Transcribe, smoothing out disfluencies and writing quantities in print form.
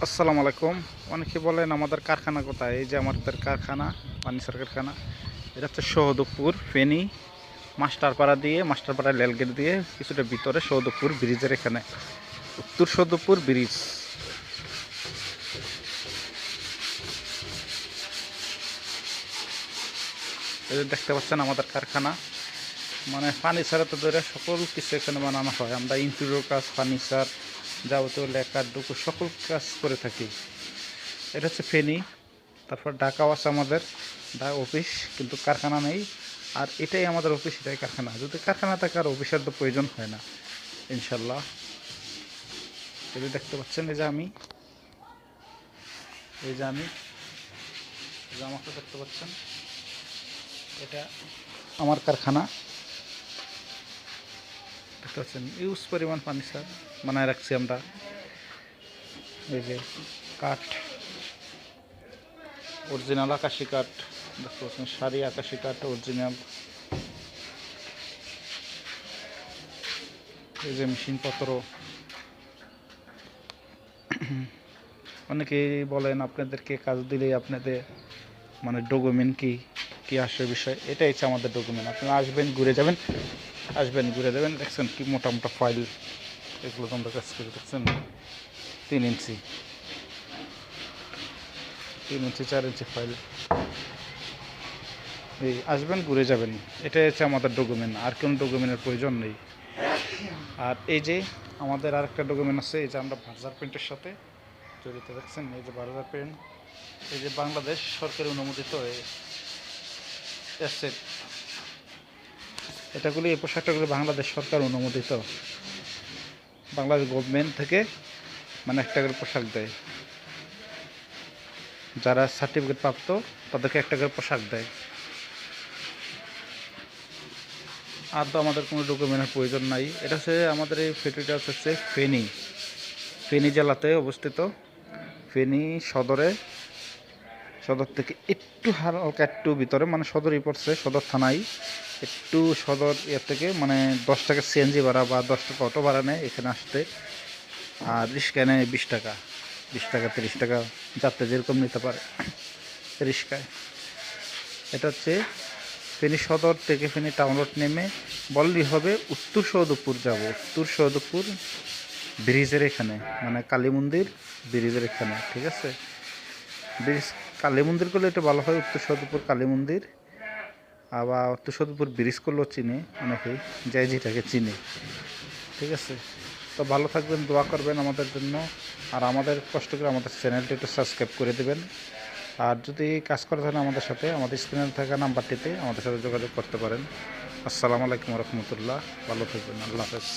আসসালামু আলাইকুম। অনেকে বলেন আমাদের কারখানা কোথায়? এই যে আমাদের কারখানা, ফার্নিচার কারখানা। এটা হচ্ছে সহদপুর ফেনী মাস্টারপাড়া দিয়ে, মাস্টারপাড়া রেলগেট দিয়ে কিছুটা ভিতরে সহদপুর ব্রিজের এখানে, উত্তর সহদপুর ব্রিজ। এই যে দেখতে পাচ্ছেন আমাদের কারখানা, মানে ফার্নিচার তো ধরে সকল কিছু এখানে বানানো হয়। আমরা ইন্টেরিয়র কাজ, ফার্নিচার, যাবতীয় লেখার ডুকু সকল কাজ করে থাকি। এটা হচ্ছে ফেনী। তারপর ঢাকাও আছে আমাদের অফিস, কিন্তু কারখানা নেই। আর এটাই আমাদের অফিস, এটাই কারখানা। যদি কারখানা থাকে আর অফিসের তো প্রয়োজন হয় না ইনশাল্লাহ। যদি দেখতে পাচ্ছেন, এই যে আমি, এই যে আমি, এই যে আমাকে দেখতে পাচ্ছেন, এটা আমার কারখানা। দেখতে পাচ্ছেন ইউজ পরিমাণ ফার্নিচার বানায় রাখছি আমরা। এই যে কাঠ, অরিজিনাল আকাশি কাঠ দেখতে পাচ্ছেন, শাড়ি আকাশি কাঠ অরিজিনাল। এই যে মেশিনপত্র। অনেকেই বলেন আপনাদেরকে কাজ দিলেই আপনাদের মানে ডকুমেন্ট কি আসে বিষয়। এটাই হচ্ছে আমাদের ডকুমেন্ট। আপনারা আসবেন, ঘুরে যাবেন, আসবেন, ঘুরে যাবেন। দেখছেন কি মোটা মোটা ফাইল, এগুলো তো আমরা কাজ করে। দেখছেন 3 ইঞ্চি, 3 ইঞ্চি 4 ইঞ্চি ফাইল। এই আসবেন, ঘুরে যাবেন, এটাই হচ্ছে আমাদের ডকুমেন্ট। আর কোনো ডকুমেন্টের প্রয়োজন নেই। আর এই যে আমাদের আরেকটা ডকুমেন্ট আছে, এই যে আমরা বার্জার প্রিন্টের সাথে জড়িত। দেখছেন এই যে বার্জার প্রিন্ট, এই যে বাংলাদেশ সরকারি অনুমোদিত অ্যাসেট। এটাগুলি, এই পোশাকটাগুলি বাংলাদেশ সরকার অনুমোদিত। বাংলাদেশ গভর্নমেন্ট থেকে মানে একটা করে পোশাক দেয়। যারা সার্টিফিকেট প্রাপ্ত তাদেরকে একটা করে পোশাক দেয়। আর তো আমাদের কোনো ডকুমেন্টের প্রয়োজন নাই। এটা হচ্ছে আমাদের এই ফ্যাক্টরিটা হচ্ছে ফেনী জেলাতে অবস্থিত। ফেনী সদর থেকে একটু হালকা একটু ভিতরে, মানে সদরই পড়ছে, সদর থানায় একটু সদর এর থেকে মানে 10 টাকা সিএনজি ভাড়া বা 10 টাকা অটো ভাড়া নেয় এখানে আসতে। আর রিক্সায় নেয় 20 টাকা, 20 টাকা 30 টাকা, যাত্রী যেরকম নিতে পারে রিক্সায়। এটা হচ্ছে ফেনী সদর থেকে ফেনী টাউন রোড নেমে বললেই হবে উত্তর সহদপুর যাব। উত্তর সহদপুর ব্রিজের এখানে, মানে কালী মন্দির ব্রিজের এখানে, ঠিক আছে? ব্রিজ কালী মন্দির করলে এটা ভালো হয়, উত্তর সহদপুর কালী মন্দির। আবার উত্তর সহদপুর ব্রিজ করলেও চিনে অনেকেই, যাই যেটাকে চিনে, ঠিক আছে? তো ভালো থাকবেন, দোয়া করবেন আমাদের জন্য। আর আমাদের কষ্ট করে আমাদের চ্যানেলটি একটু সাবস্ক্রাইব করে দেবেন। আর যদি কাজ করা থাকে আমাদের সাথে, আমাদের স্ক্রিনে থাকা নাম্বারটিতে আমাদের সাথে যোগাযোগ করতে পারেন। আসসালামু আলাইকুম রহমতুল্লাহ। ভালো থাকবেন, আল্লাহ হাফেজ।